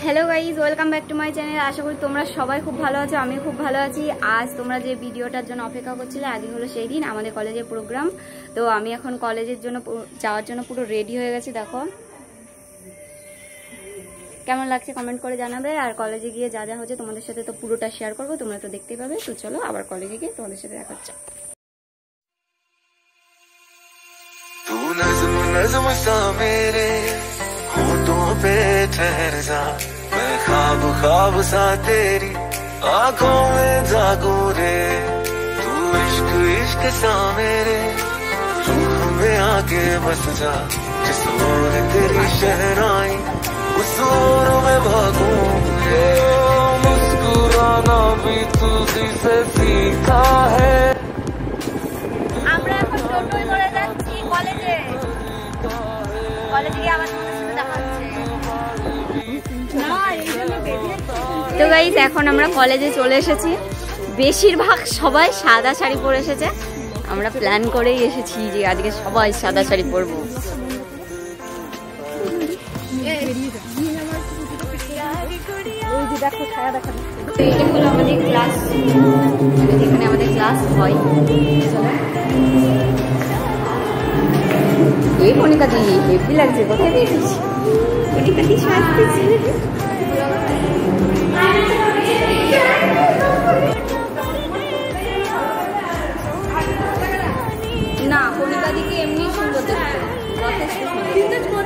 Hello guys welcome back to my channel. आशा करी তোমরা সবাই খুব ভালো আছো, আমি খুব ভালো আছি। আজ তোমরা যে ভিডিওটার জন্য অপেক্ষা করছিলে আজই হলো সেই দিন, আমাদের কলেজের প্রোগ্রাম। তো আমি এখন কলেজের জন্য যাওয়ার জন্য পুরো রেডি হয়ে গেছি। দেখো কেমন লাগছে কমেন্ট করে জানাবে। আর কলেজে গিয়ে যা যা হচ্ছে তোমাদের সাথে তো পুরোটা শেয়ার করবো, তোমরা তো দেখতেই পাবে। তো চলো আবার কলেজে গিয়ে তোমাদের সাথে দেখা হচ্ছে। तू नज़्म नज़्म सा मेरे होठों पे ठहर जा, मैं ख्वाब ख्वाब सा तेरी आंखों में जागूं रे। तू इश्क इश्क सा मेरे रूह में आके बस जा, जिस ओर तेरी शहनाई उस ओर में भागूं रे। मुस्कुराना भी तुझी से सीखा है। আমরা এখন টোটোয় করে যাচ্ছি কলেজে। কলেজে গিয়ে আবার তোমাদের সাথে দেখা হচ্ছে। তো গাইস এখন আমরা কলেজে চলে এসেছি। বেশিরভাগ সবাই সাদা শাড়ি পরে এসেছে। আমরা প্ল্যান করেই এসেছি যে আজকে সবাই সাদা শাড়ি পরবো। এইটা হলো আমাদের ক্লাস, যেখানে আমাদের ক্লাস হয়। এই কণিকা দি হেভি লাগছে, কোথায় পেয়েছিস? কণিকা দি সাজতেছি না, কণিকা দিকে এমনি সুন্দর দেখতে, যথেষ্ট সুন্দর।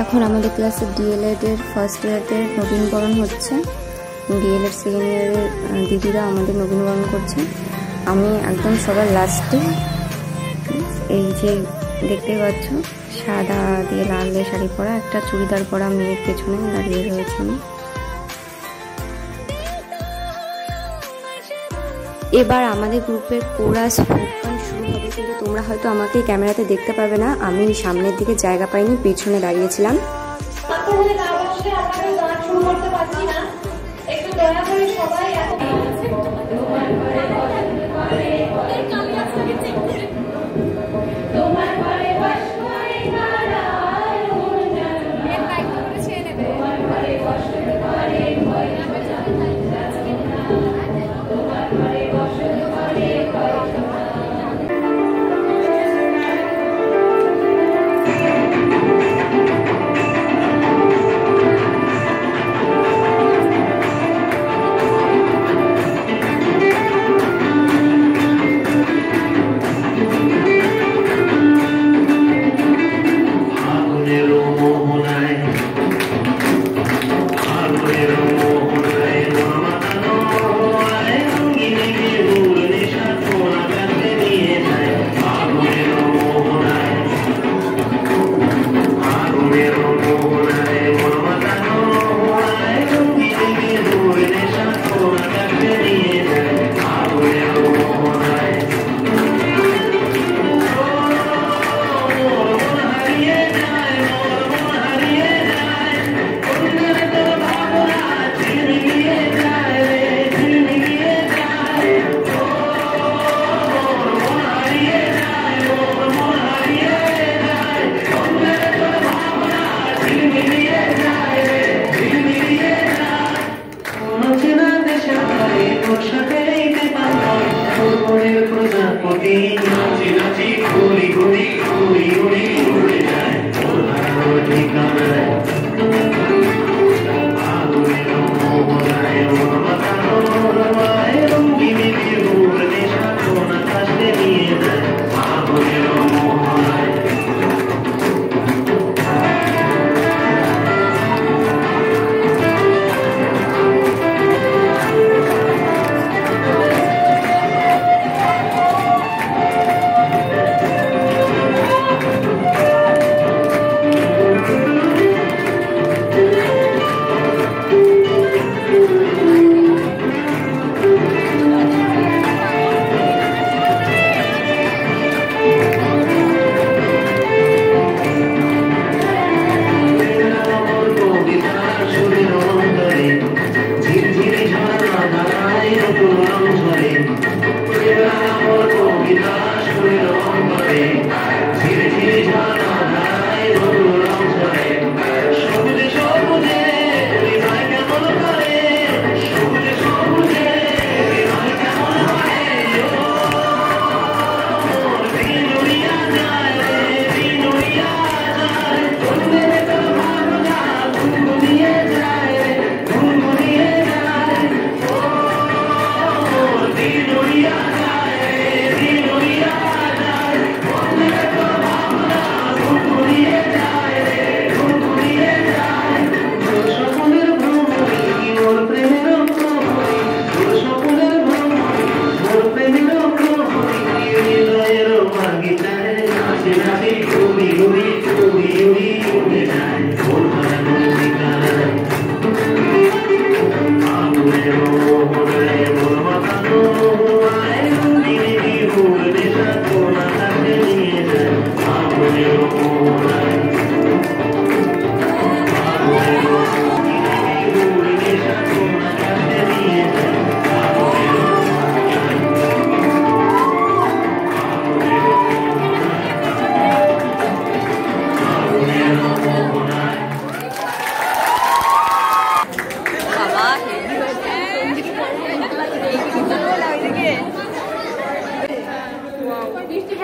এখন আমাদের ক্লাসে ডিএলএড এর ফার্স্ট ইয়ারের নবীনবরণ হচ্ছে। ডিএলএড সেকেন্ড ইয়ারের দিদিরা আমাদের নবীনবরণ করছে। আমি একদম সবার লাস্টে, এই যে দেখতে পাচ্ছ সাদা দিয়ে লাল দিয়ে শাড়ি পরা একটা চুড়িদার পরা মেয়ের পেছনে দাঁড়িয়ে রয়েছে আমি। এবার আমাদের গ্রুপের কোরাস ফোক গান শুরু হবে, কিন্তু তোমরা হয়তো আমাকে ক্যামেরাতে দেখতে পাবে না। আমি সামনের দিকে জায়গা পাইনি, পেছনে দাঁড়িয়েছিলাম।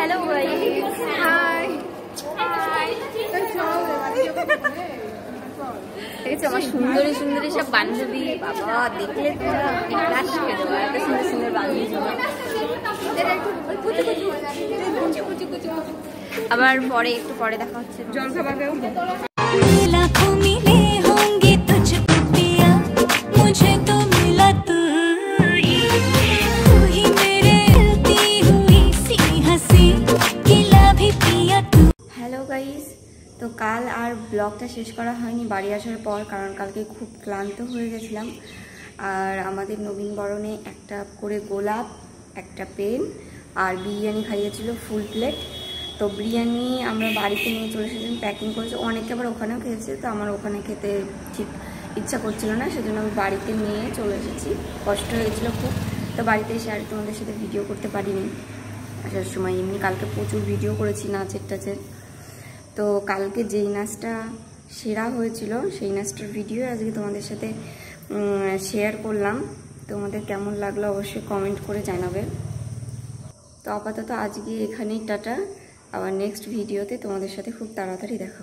হ্যালো গাইস, হাই দেখেছো আমার সুন্দরী সুন্দরী সব বান্ধবী, বাবা দেখলে তোমরা ক্লাস করে দেবো, এত সুন্দর সুন্দর বান্ধবী। আবার পরে একটু পরে দেখা হচ্ছে, জল খাবার হ্যালো গাইস। তো কাল আর ব্লগটা শেষ করা হয়নি বাড়ি আসার পর, কারণ কালকে খুব ক্লান্ত হয়ে গেছিলাম। আর আমাদের নবীনবরণে একটা করে গোলাপ, একটা পেন আর বিরিয়ানি খাইয়েছিল ফুল প্লেট। তো বিরিয়ানি আমরা বাড়িতে নিয়ে চলে এসেছিলাম, প্যাকিং করেছি, অনেকে আবার ওখানেও খেয়েছে। তো আমার ওখানে খেতে ঠিক ইচ্ছা করছিল না, সেজন্য আমি বাড়িতে নিয়ে চলে এসেছি। কষ্ট হয়েছিল খুব, তো বাড়িতে এসে আর তোমাদের সাথে ভিডিও করতে পারিনি আসার সময়। এমনি কালকে প্রচুর ভিডিও করেছি নাচের টাচের। তো কালকে যেই নাচটা সেরা হয়েছিল সেই নাচটার ভিডিও আজকে তোমাদের সাথে শেয়ার করলাম। তোমাদের কেমন লাগলো অবশ্যই কমেন্ট করে জানাবে। তো আপাতত আজকে এখানেই টাটা, আবার নেক্সট ভিডিওতে তোমাদের সাথে খুব তাড়াতাড়ি দেখা হবে।